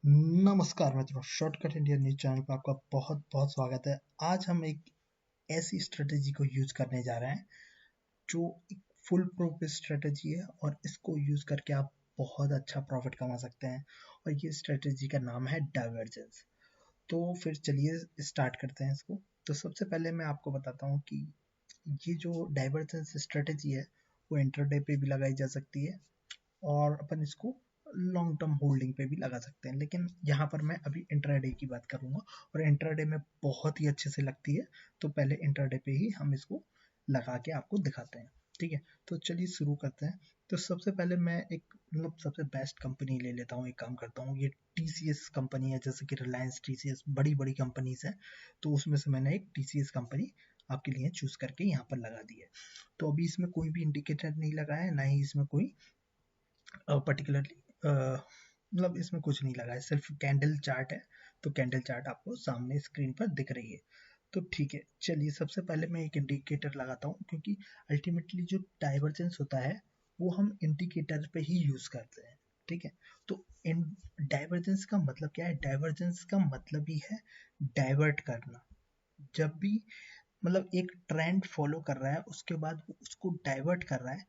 नमस्कार मित्रों, shortcut India news channel पर आपका बहुत बहुत स्वागत है। आज हम एक ऐसी स्ट्रेटेजी को यूज करने जा रहे हैं जो एक फुल प्रूफ स्ट्रेटेजी है और इसको यूज करके आप बहुत अच्छा प्रॉफिट कमा सकते हैं। और ये स्ट्रेटेजी का नाम है डाइवर्जेंस। तो फिर चलिए स्टार्ट करते हैं इसको। तो सबसे पहले मैं आपको बताता हूँ कि ये जो डाइवर्जेंस स्ट्रेटेजी है वो इंटरडे पे भी लगाई जा सकती है और अपन इसको लॉन्ग टर्म होल्डिंग पे भी लगा सकते हैं, लेकिन यहाँ पर मैं अभी इंट्राडे की बात करूंगा और इंट्राडे में बहुत ही अच्छे से लगती है। तो पहले इंट्राडे पे ही हम इसको लगा के आपको दिखाते हैं, ठीक है। तो चलिए शुरू करते हैं। तो सबसे पहले मैं एक सबसे बेस्ट कंपनी ले लेता हूँ, एक काम करता हूँ। ये TCS कंपनी है, जैसे कि रिलायंस TCS बड़ी बड़ी कंपनीज है, तो उसमें से मैंने एक TCS कंपनी आपके लिए चूज करके यहाँ पर लगा दी है। तो अभी इसमें कोई भी इंडिकेटर नहीं लगा है, ना ही इसमें कोई पर्टिकुलरली इसमें कुछ नहीं लगा है, सिर्फ कैंडल चार्ट है। तो कैंडल चार्ट आपको सामने स्क्रीन पर दिख रही है। तो ठीक है, चलिए सबसे पहले मैं एक इंडिकेटर लगाता हूँ, क्योंकि अल्टीमेटली जो डाइवर्जेंस होता है वो हम इंडिकेटर पे ही यूज करते हैं, ठीक है। तो इन डाइवर्जेंस का मतलब क्या है? डाइवर्जेंस का मतलब ही है डाइवर्ट करना। जब भी एक ट्रेंड फॉलो कर रहा है, उसके बाद वो उसको डाइवर्ट कर रहा है,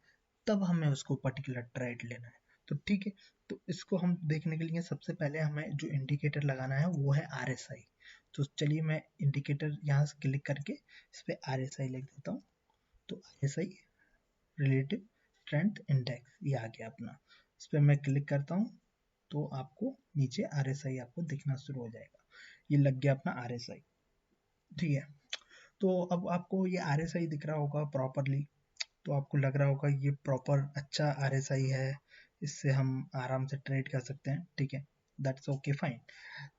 तब हमें उसको पर्टिकुलर ट्रेड लेना है। तो ठीक है, तो इसको हम देखने के लिए सबसे पहले हमें जो इंडिकेटर लगाना है वो है RSI। तो चलिए मैं इंडिकेटर यहाँ से क्लिक करके इस पर RSI लिख देता हूँ। तो RSI रिलेटिव स्ट्रेंथ इंडेक्स ये आ गया अपना। इस पर मैं क्लिक करता हूँ तो आपको नीचे RSI आपको दिखना शुरू हो जाएगा। ये लग गया अपना RSI, ठीक है। तो अब आपको ये RSI दिख रहा होगा प्रॉपरली, तो आपको लग रहा होगा ये प्रॉपर अच्छा RSI है, इससे हम आराम से ट्रेड कर सकते हैं, ठीक है। That's okay fine.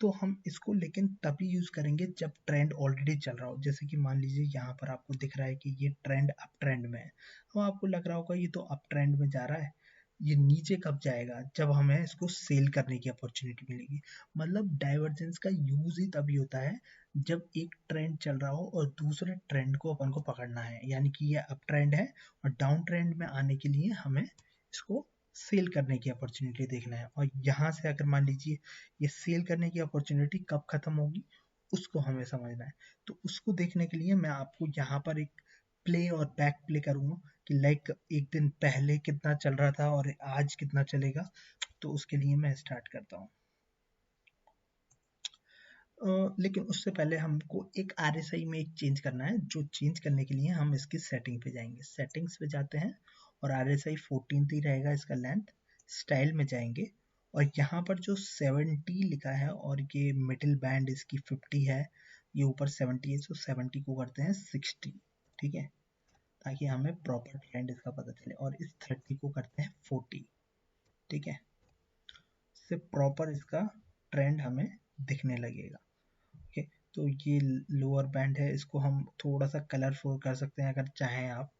तो हम इसको लेकिन तभी यूज करेंगे जब ट्रेंड ऑलरेडी चल रहा हो। जैसे कि मान लीजिए यहाँ पर आपको दिख रहा है कि ये ट्रेंड अप ट्रेंड में है। अब आपको लग रहा होगा ये तो अप ट्रेंड में जा रहा है, ये नीचे कब जाएगा? जब हमें इसको सेल करने की अपॉर्चुनिटी मिलेगी। मतलब डाइवर्जेंस का यूज ही तभी होता है जब एक ट्रेंड चल रहा हो और दूसरे ट्रेंड को अपन को पकड़ना है, यानी कि ये अप ट्रेंड है और डाउन ट्रेंड में आने के लिए हमें इसको सेल करने की अपॉर्चुनिटी देखना है। और यहाँ से अगर मान लीजिए ये सेल करने की अपॉर्चुनिटी कब खत्म होगी, उसको हमें समझना है। तो उसको देखने के लिए मैं आपको यहाँ पर एक प्ले और बैक प्ले करूंगा कि एक दिन पहले कितना चल रहा था और आज कितना चलेगा। तो उसके लिए मैं स्टार्ट करता हूँ। लेकिन उससे पहले हमको एक RSI में एक चेंज करना है। जो चेंज करने के लिए हम इसकी सेटिंग पे जाएंगे, सेटिंग्स पे जाते हैं और RSI 14 ही रहेगा इसका लेंथ। स्टाइल में जाएंगे और यहाँ पर जो 70 लिखा है और ये मिडिल बैंड इसकी 50 है, ये ऊपर 70 है, तो 70 को करते हैं 60, ठीक है, ताकि हमें प्रॉपर ट्रेंड इसका पता चले। और इस 30 को करते हैं 40, ठीक है, इससे प्रॉपर इसका ट्रेंड हमें दिखने लगेगा। ओके, तो ये लोअर बैंड है, इसको हम थोड़ा सा कलरफुल कर सकते हैं अगर चाहें आप,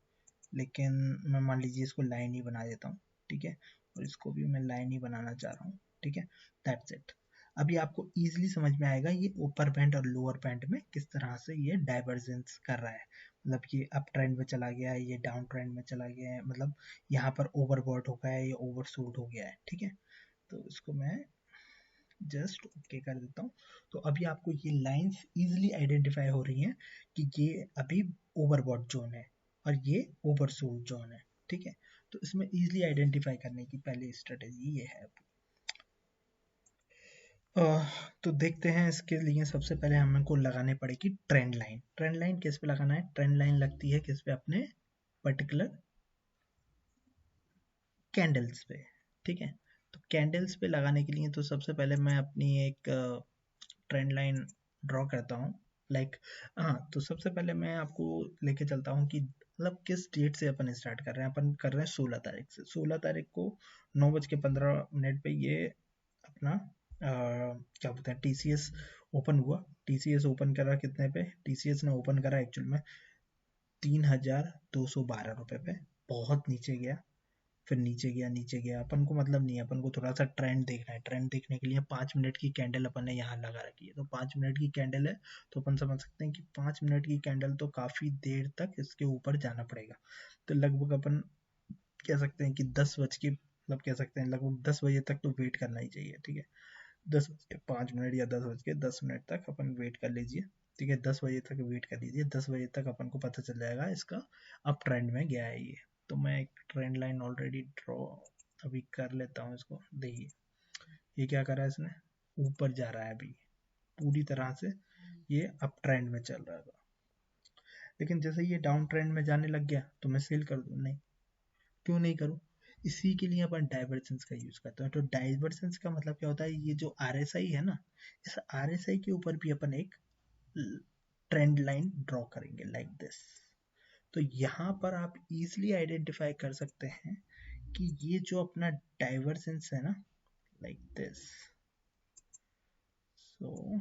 लेकिन मैं मान लीजिए इसको लाइन ही बना देता हूँ, ठीक है। और इसको भी मैं लाइन ही बनाना चाह रहा हूँ, ठीक है। That's it. अभी आपको इजीली समझ में आएगा ये ऊपर बैंड और लोअर बैंड में किस तरह से ये डाइवर्जेंस कर रहा है। ये अप ट्रेंड में चला गया है, ये डाउन ट्रेंड में चला गया है, यहाँ पर ओवरबॉट हो गया है, ये ओवरशूट हो गया है, ठीक है। तो इसको मैं जस्ट ओके कर देता हूँ। तो अभी आपको ये लाइंस इजीली आइडेंटिफाई हो रही हैं कि ये अभी ओवरबॉट जोन है और ये ओवरसोल्ड जोन है, ठीक है। तो इसमें इजीली आइडेंटिफाई करने की पहली स्ट्रेटेजी ये है। तो देखते हैं, इसके लिए सबसे पहले हमको लगाने पड़ेगी ट्रेंड लाइन। ट्रेंड लाइन किस पे लगाना है? ट्रेंड लाइन लगती है किस पे? अपने पर्टिकुलर कैंडल्स पे, ठीक है। तो कैंडल्स पे लगाने के लिए तो सबसे पहले मैं अपनी एक ट्रेंड लाइन ड्रॉ करता हूँ। लाइक हाँ, तो सबसे पहले मैं आपको लेके चलता हूँ कि किस डेट से अपन स्टार्ट कर रहे हैं। अपन कर रहे हैं 16 तारीख से। 16 तारीख को 9:15 पे ये अपना क्या बोलते हैं, TCS ओपन हुआ। TCS ओपन करा कितने पे? TCS ने ओपन करा एक्चुअल में 3212 रुपये पे। बहुत नीचे गया, फिर नीचे गया, नीचे गया। अपन को मतलब नहीं है, अपन को थोड़ा सा ट्रेंड देखना है। ट्रेंड देखने के लिए 5 मिनट की कैंडल अपन ने यहाँ लगा रखी है। तो 5 मिनट की कैंडल है, तो अपन समझ सकते हैं कि 5 मिनट की कैंडल तो काफी देर तक इसके ऊपर जाना पड़ेगा। तो लगभग अपन कह सकते हैं कि 10 बज के कह सकते हैं लगभग 10 बजे तक तो वेट करना ही चाहिए, ठीक है। 10:05 या 10:10 तक अपन वेट कर लीजिए। ठीक है, 10 बजे तक वेट कर लीजिए। 10 बजे तक अपन को पता चल जाएगा इसका अब ट्रेंड में गया है ये। तो मैं एक ट्रेंड लाइन ऑलरेडी ड्रॉ अभी कर लेता हूँ इसको। देखिए ये क्या कर रहा है इसने, ऊपर जा रहा है अभी पूरी तरह से, ये अप ट्रेंड में चल रहा था। लेकिन जैसे ये डाउन ट्रेंड में जाने लग गया तो मैं सेल कर दूं? नहीं, क्यों नहीं करूं? इसी के लिए अपन डाइवर्जेंस का यूज करते हैं। तो डाइवर्जेंस का मतलब क्या होता है, ये जो आरएसआई है ना, इस आरएसआई के ऊपर भी अपन एक ट्रेंड लाइन ड्रॉ करेंगे लाइक दिस। तो यहाँ पर आप इजिली आइडेंटिफाई कर सकते हैं कि ये जो अपना डाइवर्जेंस है ना, लाइक दिस। सो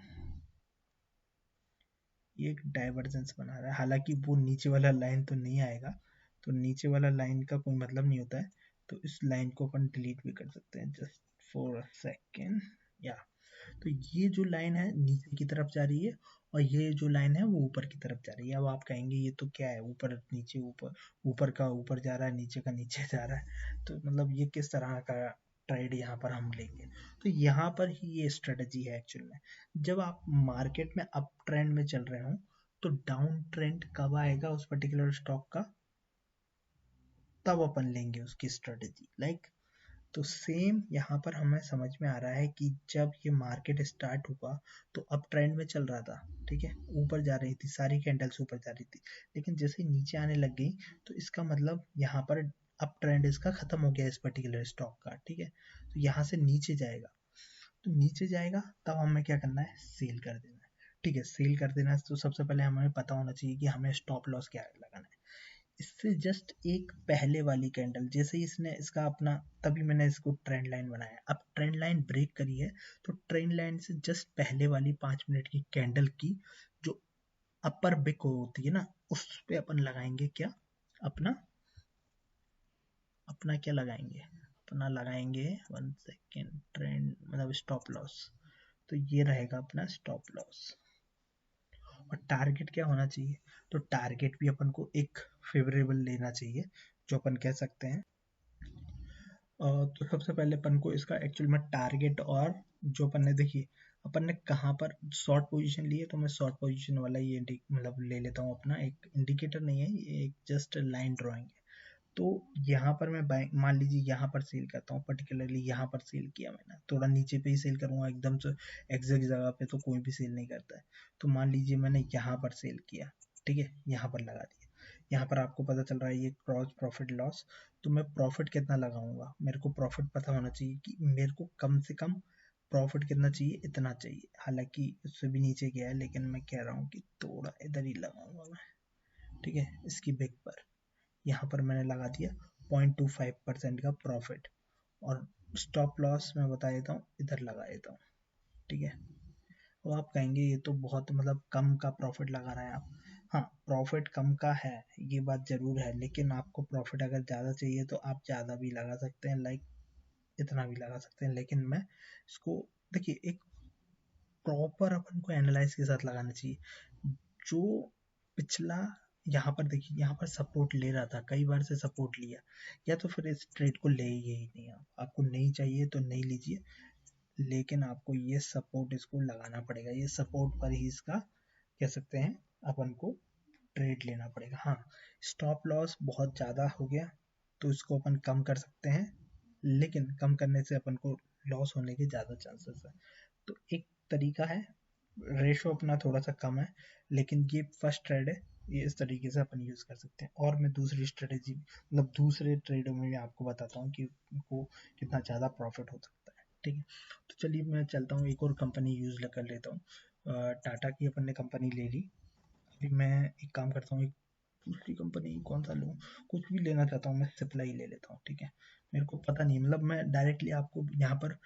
ये एक डाइवर्जेंस बना रहा है, हालांकि वो नीचे वाला लाइन तो नहीं आएगा, तो नीचे वाला लाइन का कोई मतलब नहीं होता है। तो इस लाइन को अपन डिलीट भी कर सकते हैं, जस्ट फॉर अ सेकेंड। या तो ये जो लाइन है नीचे की तरफ जा रही है, और ये जो लाइन है वो ऊपर की तरफ जा रही है। अब आप कहेंगे ये तो क्या है, ऊपर नीचे, ऊपर ऊपर का ऊपर जा रहा है, नीचे का नीचे जा रहा है, तो मतलब ये किस तरह का ट्रेड यहाँ पर हम लेंगे? तो यहाँ पर ही ये स्ट्रेटजी है एक्चुअल में। जब आप मार्केट में अप ट्रेंड में चल रहे हो, तो डाउन ट्रेंड कब आएगा उस पर्टिकुलर स्टॉक का, तब अपन लेंगे उसकी स्ट्रेटजी। लाइक तो सेम यहाँ पर हमें समझ में आ रहा है कि जब ये मार्केट स्टार्ट हुआ तो अप ट्रेंड में चल रहा था। ठीक है, ऊपर जा रही थी, सारी कैंडल्स ऊपर जा रही थी। लेकिन जैसे ही नीचे आने लग गई तो इसका मतलब यहाँ पर अप ट्रेंड इसका खत्म हो गया इस पर्टिकुलर स्टॉक का। ठीक है, तो यहाँ से नीचे जाएगा, तो नीचे जाएगा तब हमें क्या करना है, सेल कर देना है। ठीक है, सेल कर देना है तो सबसे पहले हमें पता होना चाहिए कि हमें स्टॉप लॉस क्या लगाना है। इससे जस्ट एक पहले वाली कैंडल, जैसे ही इसने इसका अपना, तभी मैंने इसको ट्रेंड लाइन बनाया। अब ट्रेंड लाइन ब्रेक करी है, तो ट्रेंड लाइन से जस्ट पहले वाली 5 मिनट की कैंडल की जो अपर बिक होती है ना, उस पे अपन लगाएंगे क्या, अपना अपना क्या लगाएंगे, अपना लगाएंगे 1 सेकेंड, ट्रेंड मतलब स्टॉप लॉस। तो ये रहेगा अपना स्टॉप लॉस। और टारगेट क्या होना चाहिए, तो टारगेट भी अपन को एक फेवरेबल लेना चाहिए, जो अपन कह सकते हैं। तो सबसे पहले अपन को इसका एक्चुअल में टारगेट, और जो अपन ने देखिए अपन ने कहाँ पर शॉर्ट पोजीशन ली है, तो मैं शॉर्ट पोजीशन वाला ये मतलब ले लेता हूँ अपना, एक इंडिकेटर नहीं है ये, एक जस्ट लाइन ड्राइंग है। तो यहाँ पर मैं मान लीजिए यहाँ पर सेल करता हूँ, पर्टिकुलरली यहाँ पर सेल किया मैंने, थोड़ा नीचे पे ही सेल करूँगा, एकदम से एग्जैक्ट जगह पे तो कोई भी सेल नहीं करता है। तो मान लीजिए मैंने यहाँ पर सेल किया, ठीक है, यहाँ पर लगा दिया। यहाँ पर आपको पता चल रहा है ये क्रॉस प्रॉफिट लॉस। तो मैं प्रॉफिट कितना लगाऊंगा, मेरे को प्रॉफिट पता होना चाहिए कि मेरे को कम से कम प्रॉफिट कितना चाहिए, इतना चाहिए। हालांकि उससे भी नीचे गया है, लेकिन मैं कह रहा हूँ कि थोड़ा इधर ही लगाऊंगा मैं। ठीक है, इसकी बिग पर यहाँ पर मैंने लगा दिया 0.25% का प्रॉफिट, और स्टॉप लॉस मैं बता देता हूँ, इधर लगा देता हूँ। ठीक है, तो आप कहेंगे ये तो बहुत मतलब कम का प्रॉफिट लगा रहे हैं आप। हाँ, प्रॉफिट कम का है, ये बात जरूर है, लेकिन आपको प्रॉफिट अगर ज़्यादा चाहिए तो आप ज़्यादा भी लगा सकते हैं, लाइक इतना भी लगा सकते हैं। लेकिन मैं इसको, देखिए एक प्रॉपर अपन को एनालाइज के साथ लगाना चाहिए। जो पिछला, यहाँ पर देखिए, यहाँ पर सपोर्ट ले रहा था, कई बार से सपोर्ट लिया, या तो फिर इस ट्रेड को ले ही नहीं। आप, आपको नहीं चाहिए तो नहीं लीजिए, लेकिन आपको ये सपोर्ट इसको लगाना पड़ेगा। ये सपोर्ट पर ही इसका कह सकते हैं अपन को ट्रेड लेना पड़ेगा। हाँ, स्टॉप लॉस बहुत ज़्यादा हो गया तो इसको अपन कम कर सकते हैं, लेकिन कम करने से अपन को लॉस होने के ज़्यादा चांसेस है। तो एक तरीका है, रेशो अपना थोड़ा सा कम है, लेकिन ये फर्स्ट ट्रेड है, ये इस तरीके से अपन यूज़ कर सकते हैं। और मैं दूसरी स्ट्रेटेजी मतलब दूसरे ट्रेडों में भी आपको बताता हूँ कि उनको कितना ज़्यादा प्रॉफिट हो सकता है। ठीक है, तो चलिए मैं चलता हूँ, एक और कंपनी यूज़ कर लेता हूँ। टाटा की अपन ने कंपनी ले ली। अभी मैं एक काम करता हूँ, एक दूसरी कंपनी कौन सा लूँ, कुछ भी लेना चाहता हूँ, मैं सिप्लाई ले लेता हूँ। ठीक है, मेरे को पता नहीं, मतलब मैं डायरेक्टली आपको यहाँ पर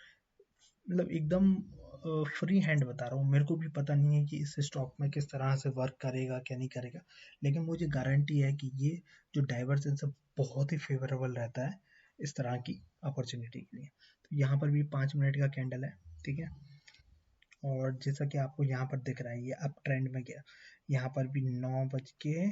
मतलब एकदम फ्री हैंड बता रहा हूँ, मेरे को भी पता नहीं है कि इस स्टॉक में किस तरह से वर्क करेगा क्या नहीं करेगा। लेकिन मुझे गारंटी है कि ये जो डाइवर्जेंस है बहुत ही फेवरेबल रहता है इस तरह की अपॉर्चुनिटी के लिए। तो यहाँ पर भी 5 मिनट का कैंडल है। ठीक है, और जैसा कि आपको यहाँ पर दिख रहा है ये अप ट्रेंड में गया, यहाँ पर भी 9:15,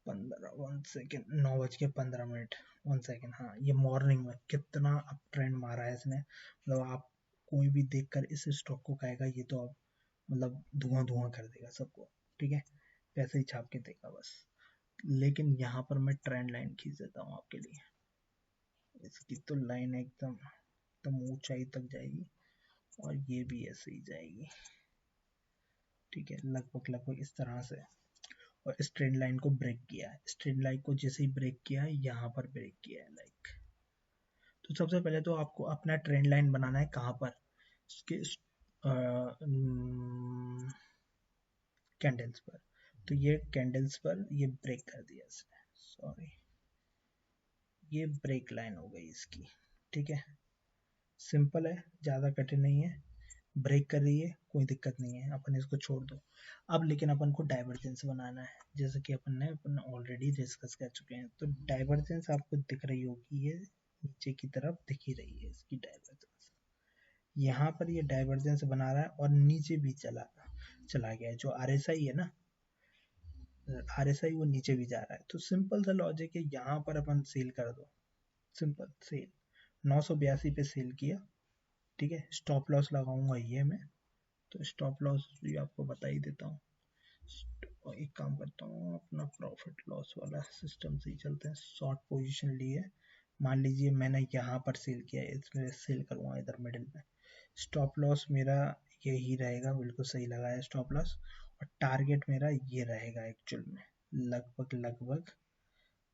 1 सेकेंड, 9:15। 1 सेकेंड, हाँ, ये मॉर्निंग में कितना अप ट्रेंड मारा है इसने, मतलब आप कोई भी देखकर इस स्टॉक को कहेगा ये तो अब मतलब धुआं धुआं कर देगा सबको, ठीक है, पैसे ही छाप के देगा बस। लेकिन यहाँ पर मैं ट्रेंड लाइन खींच देता हूँ आपके लिए। इसकी तो लाइन एकदम एकदम ऊंचाई तक जाएगी और ये भी ऐसे ही जाएगी, ठीक है, लगभग लगभग इस तरह से। और इस ट्रेंड लाइन को ब्रेक किया है, इस ट्रेंड लाइन को जैसे ही ब्रेक किया है यहाँ पर ब्रेक किया है लाइक। तो सबसे पहले तो आपको अपना ट्रेंड लाइन बनाना है कहाँ पर, इसके कैंडल्स पर। तो ये कैंडल्स पर ये ब्रेक कर दिया इसने, सॉरी, ये ब्रेक लाइन हो गई इसकी, ठीक है, सिंपल है, ज़्यादा कठिन नहीं है, ब्रेक कर रही है, कोई दिक्कत नहीं है, अपन इसको छोड़ दो। अब लेकिन अपन को डाइवर्जेंस बनाना है, जैसे कि अपन ऑलरेडी डिस्कस कर चुके हैं। तो डाइवर्जेंस आपको दिख रही होगी, ये नीचे की तरफ दिख ही रही है इसकी डाइवर्जेंस। यहाँ पर ये डाइवर्जेंस बना रहा है और नीचे भी चला गया है, जो RSI है ना, RSI वो नीचे भी जा रहा है। तो सिंपल सा लॉजिक है, यहाँ पर अपन सेल कर दो, सिंपल सेल, 982 पे सेल किया, ठीक है, स्टॉप लॉस लगाऊंगा ये मैं, तो स्टॉप लॉस भी आपको बता ही देता हूँ। एक काम करता हूँ, अपना प्रॉफिट लॉस वाला सिस्टम से ही चलते हैं। शॉर्ट पोजीशन ली है, मान लीजिए मैंने यहाँ पर सेल किया है, इसमें सेल करूँगा इधर मिडिल में। स्टॉप लॉस मेरा यही रहेगा, बिल्कुल सही लगाया स्टॉप लॉस, और टारगेट मेरा ये रहेगा एक्चुअल में, लगभग लगभग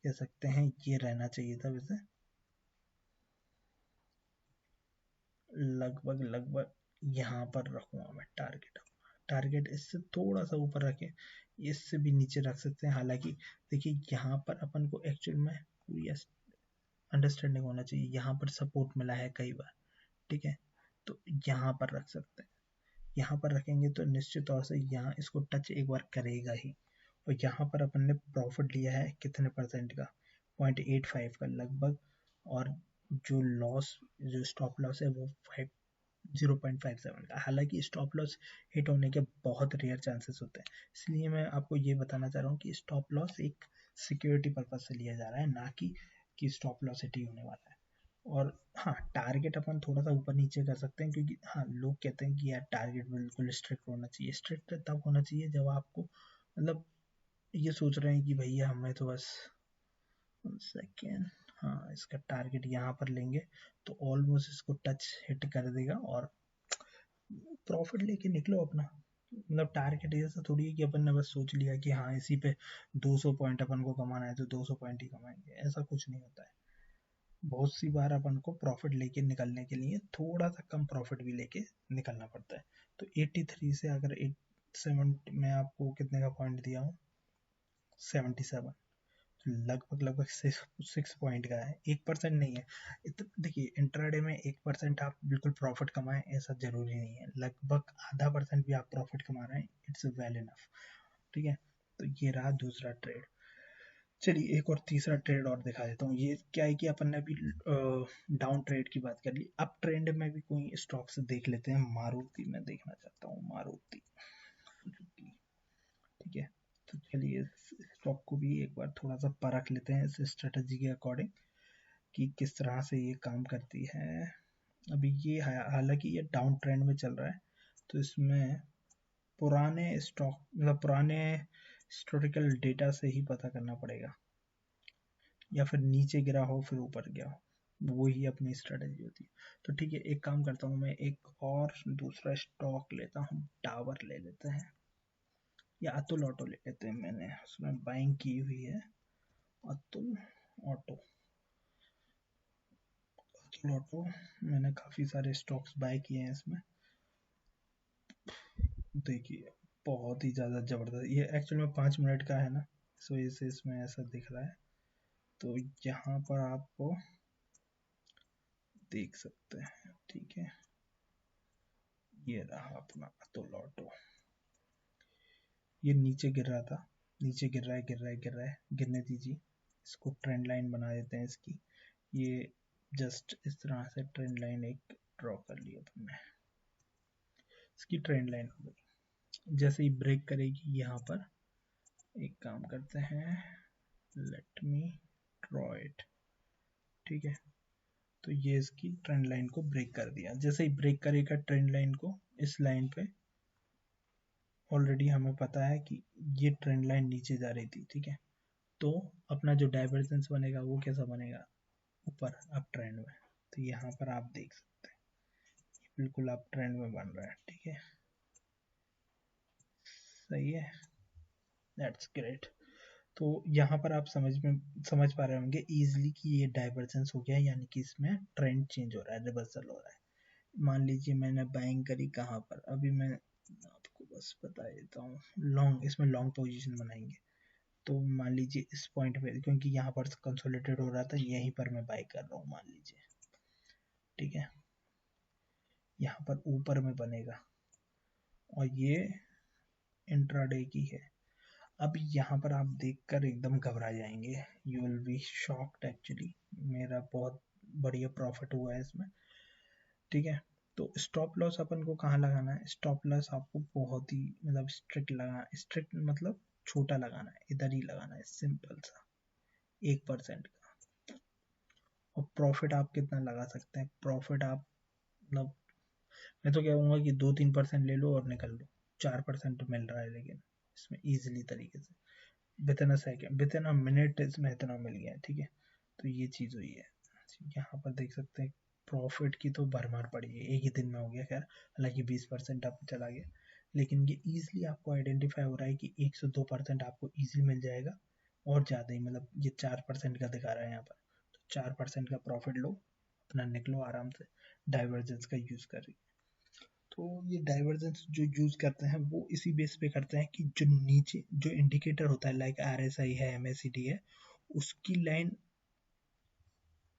कह सकते हैं ये रहना चाहिए था वैसे, लगभग लगभग यहाँ पर रखूँगा मैं टारगेट। टारगेट इससे थोड़ा सा ऊपर रखें, इससे भी नीचे रख सकते हैं। हालांकि देखिए यहाँ पर अपन को एक्चुअल में पूरी अंडरस्टैंडिंग होना चाहिए, यहाँ पर सपोर्ट मिला है कई बार, ठीक है, तो यहाँ पर रख सकते हैं। यहाँ पर रखेंगे तो निश्चित तौर से यहाँ इसको टच एक बार करेगा ही। और यहाँ पर अपन ने प्रॉफिट लिया है कितने परसेंट का, 0.85 का लगभग, और जो लॉस, जो स्टॉप लॉस है वो 0.57 का। हालांकि स्टॉप लॉस हिट होने के बहुत रेयर चांसेस होते हैं, इसलिए मैं आपको ये बताना चाह रहा हूँ कि स्टॉप लॉस एक सिक्योरिटी पर्पज से लिया जा रहा है, ना कि स्टॉप लॉस हिट ही होने वाला है। और हाँ, टारगेट अपन थोड़ा सा ऊपर नीचे कर सकते हैं, क्योंकि हाँ लोग कहते हैं कि यार टारगेट बिल्कुल स्ट्रिक्ट होना चाहिए। स्ट्रिक्ट तब होना चाहिए जब आपको मतलब ये सोच रहे हैं कि भैया हमें तो बस सेकेंड, हाँ इसका टारगेट यहाँ पर लेंगे तो ऑलमोस्ट इसको टच हिट कर देगा और प्रॉफिट लेके निकलो अपना। मतलब टारगेट ऐसा थोड़ी है कि अपन ने बस सोच लिया कि हाँ इसी पे 200 पॉइंट अपन को कमाना है तो 200 पॉइंट ही कमाएंगे, ऐसा कुछ नहीं होता है। बहुत सी बार अपन को प्रॉफिट लेके निकलने के लिए थोड़ा सा कम प्रॉफिट भी लेके निकलना पड़ता है। तो 83 से अगर 70 मैं आपको कितने का पॉइंट दिया हूँ, 77, लगभग लगभग 6 पॉइंट का है, 1% नहीं है। देखिए इंट्राडे में 1% आप बिल्कुल प्रॉफिट कमाएं ऐसा जरूरी नहीं है, लगभग आधा परसेंट भी आप प्रॉफिट कमा रहे हैं, इट्स वेल इनफ, ठीक है। तो ये रहा दूसरा ट्रेड। चलिए एक और तीसरा ट्रेड और दिखा देता हूँ। ये क्या है कि अपन ने अभी डाउन ट्रेड की बात कर ली, अब ट्रेंड में भी कोई स्टॉक्स देख लेते हैं। मारुति में देखना चाहता हूँ, मारुति सुजुकी, ठीक है। तो चलिए इस स्टॉक को भी एक बार थोड़ा सा परख लेते हैं इस स्ट्रेटजी के अकॉर्डिंग कि किस तरह से ये काम करती है। अभी ये हालांकि ये डाउन ट्रेंड में चल रहा है, तो इसमें पुराने स्टॉक मतलब पुराने हिस्टोरिकल डेटा से ही पता करना पड़ेगा, या फिर नीचे गिरा हो फिर ऊपर गया हो, वो ही अपनी स्ट्रेटजी होती है। तो ठीक है, एक काम करता हूँ मैं, एक और दूसरा स्टॉक लेता हूँ, टावर ले लेते हैं या अतुल ऑटो ले लेते हैं, मैंने उसमें बाइंग की हुई है। अतुल ऑटो, अतुल ऑटो मैंने काफ़ी सारे स्टॉक्स बाय किए हैं इसमें। देखिए बहुत ही ज़्यादा ज़बरदस्त, ये एक्चुअल में 5 मिनट का है ना, इस वजह से इसमें ऐसा दिख रहा है। तो यहाँ पर आपको देख सकते हैं, ठीक है, ये रहा अपना अतुल ऑटो। ये नीचे गिर रहा था, नीचे गिर रहा है, गिर रहा है, गिर रहा है, गिरने दीजिए, इसको ट्रेंड लाइन बना देते हैं इसकी। ये जस्ट इस तरह से ट्रेंड लाइन एक ड्रॉ कर ली अपन ने, इसकी ट्रेंड लाइन हो गई। जैसे ही ब्रेक करेगी यहाँ पर, एक काम करते हैं, लेट मी ड्रॉ इट, ठीक है। तो ये इसकी ट्रेंड लाइन को ब्रेक कर दिया। जैसे ही ब्रेक करेगा ट्रेंड लाइन को, इस लाइन पे ऑलरेडी हमें पता है कि ये ट्रेंड लाइन नीचे जा रही थी, ठीक है, तो अपना जो डाइवर्जेंस बनेगा वो कैसा बनेगा, ऊपर अप ट्रेंड में। तो यहाँ पर आप देख सकते हैं बिल्कुल अप ट्रेंड में बन रहा है, ठीक है, सही है, दैट्स ग्रेट। तो यहाँ पर आप समझ पा रहे होंगे इजीली कि ये डाइवर्जेंस हो गया, यानी कि इसमें ट्रेंड चेंज हो रहा है, रिवर्सल हो रहा है। मान लीजिए मैंने बाइंग करी कहाँ पर, अभी मैं आपको बस बता देता हूँ, लॉन्ग, इसमें लॉन्ग पोजीशन बनाएंगे। तो मान लीजिए इस पॉइंट पे, क्योंकि यहाँ पर कंसोलिडेट हो रहा था, यहीं पर मैं बाई कर रहा हूँ मान लीजिए, ठीक है, यहाँ पर ऊपर में बनेगा और ये इंट्राडे की है। अब यहाँ पर आप देखकर एकदम घबरा जाएंगे, you will be shocked actually, मेरा बहुत बढ़िया प्रॉफिट हुआ है इसमें, ठीक है। तो स्टॉप लॉस अपन को कहाँ लगाना है, स्टॉप लॉस आपको बहुत ही मतलब स्ट्रिक्ट मतलब छोटा लगाना है, इधर ही लगाना है, सिंपल सा 1% का। और प्रॉफिट आप कितना लगा सकते हैं, प्रॉफिट आप मतलब मैं तो कहूँगा कि 2-3% ले लो और निकल लो, 4% मिल रहा है लेकिन इसमें इजीली तरीके से, with in a second, with in a minute इसमें इतना मिल गया है, ठीक है। तो ये चीज़ हुई है, यहाँ पर देख सकते हैं प्रॉफिट की तो भरमार पड़ी है, एक ही दिन में हो गया, खैर हालांकि 20% आप चला गया, लेकिन ये इजीली आपको आइडेंटिफाई हो रहा है कि 1 से 2% आपको इजीली मिल जाएगा, और ज़्यादा ही, मतलब ये 4% का दिखा रहा है यहाँ पर, तो 4% का प्रॉफिट लो, अपना निकलो आराम से, डाइवर्जेंस का यूज़ कर रही। तो ये डाइवर्जेंस जो यूज करते हैं वो इसी बेस पे करते हैं कि जो नीचे जो इंडिकेटर होता है, लाइक RSI है, MACD है, उसकी लाइन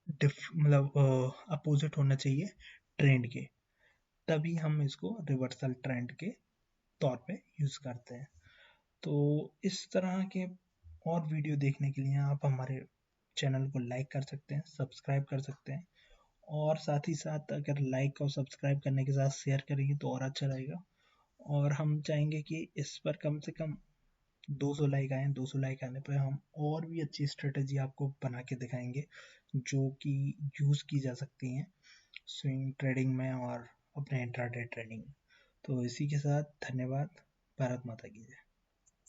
मतलब अपोजिट होना चाहिए ट्रेंड के, तभी हम इसको रिवर्सल ट्रेंड के तौर पे यूज करते हैं। तो इस तरह के और वीडियो देखने के लिए आप हमारे चैनल को लाइक कर सकते हैं, सब्सक्राइब कर सकते हैं, और साथ ही साथ अगर लाइक और सब्सक्राइब करने के साथ शेयर करेंगे तो और अच्छा रहेगा। और हम चाहेंगे कि इस पर कम से कम 200 लाइक आए, 200 लाइक आने पर हम और भी अच्छी स्ट्रेटजी आपको बना के दिखाएंगे जो कि यूज़ की जा सकती हैं स्विंग ट्रेडिंग में और अपने इंट्राडे ट्रेडिंग में। तो इसी के साथ धन्यवाद, भारत माता की जय।